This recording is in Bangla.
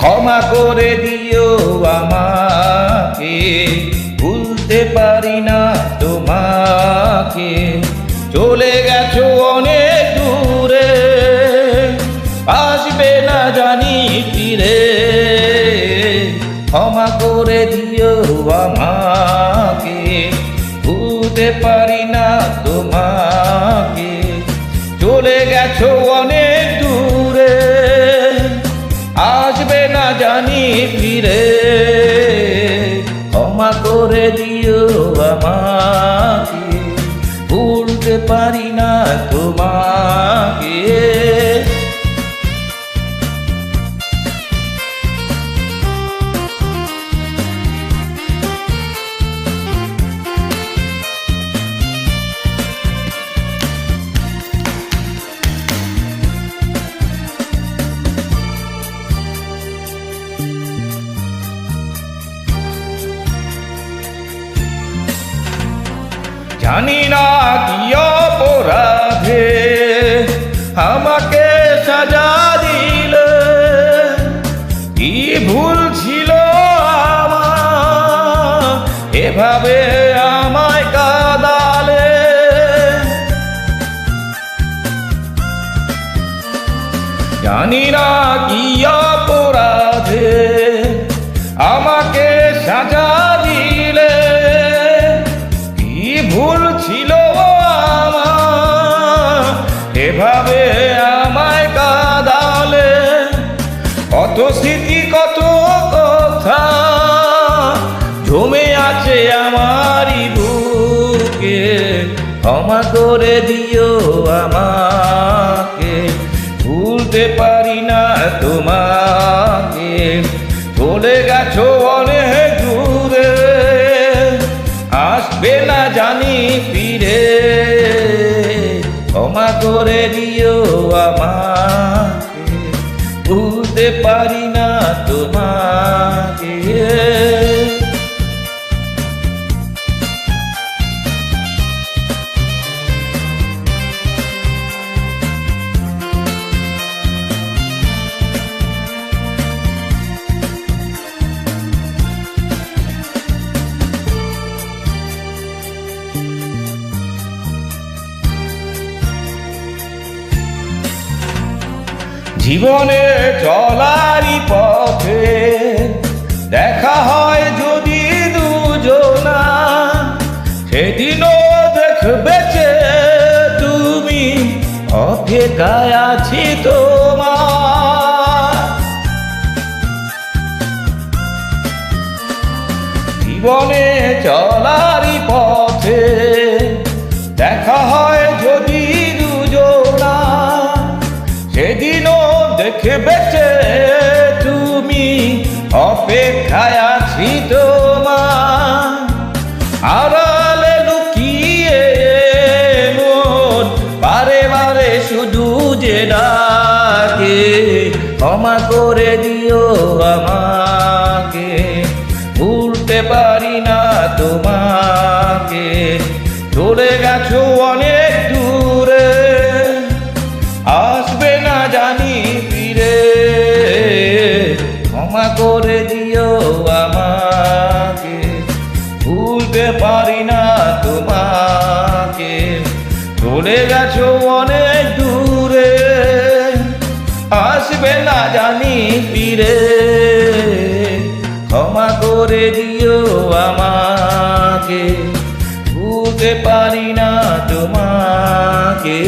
ক্ষমা করে দিও আমাকে, ভুলতে পারি না তোমাকে। চলে গেছো অনেক দূরে, আসবে না জানি ফিরে। ক্ষমা করে দিও আমাকে, ভুলতে পারি না তোমাকে। চলে গেছো অনেক দূরে, আসবে না জানি ফিরে। ক্ষমা করে দিও আমাকে, ভুলতে পারি না তোমাকে। জানি না কি অপরাধে আমাকে সাজা দিলে, কি ভুল ছিল আমার এভাবে আমায় কাঁদালে। জানি না কি অপরাধে আমাকে সাজা দিলে, ভুল ছিল আমার এভাবে আমায় কাঁদালে। কত স্মৃতি কত কথা জমে আছে আমারই বুকে। ক্ষমা করে দিও আমাকে, ভুলতে পারি না তোমাকে। চলে গেছো অনেক দূরে, আসবে না জানি ফিরে। ক্ষমা করে দিও আমাকে, ভুলতে পারি না তোমাকে। জীবনে চলারই পথে দেখা হয় যদি দুজনা, সেদিনও দেখবে যে তুমি অপেক্ষায় আছি তোমার। জীবনে চলারই পথে দেখা হয় যদি দুজনা, সেদিনও দেখবে যে তুমি অপেক্ষায় আছি তোমার। আড়ালে লুকিয়ে মন বারে বারে শুধু যে ডাকে। ক্ষমা করে দিও আমাকে, ভুলতে পারি না তোমাকে। চলে গেছো অনেক দূরে, আসবে না জানি ফিরে। ক্ষমা করে দিও আমাকে, ভুলতে পারি না তোমাকে। চলে গেছো অনেক দূরে, আসবে না জানি ফিরে। ক্ষমা করে দিও আমাকে, ভুলতে পারি না তোমাকে।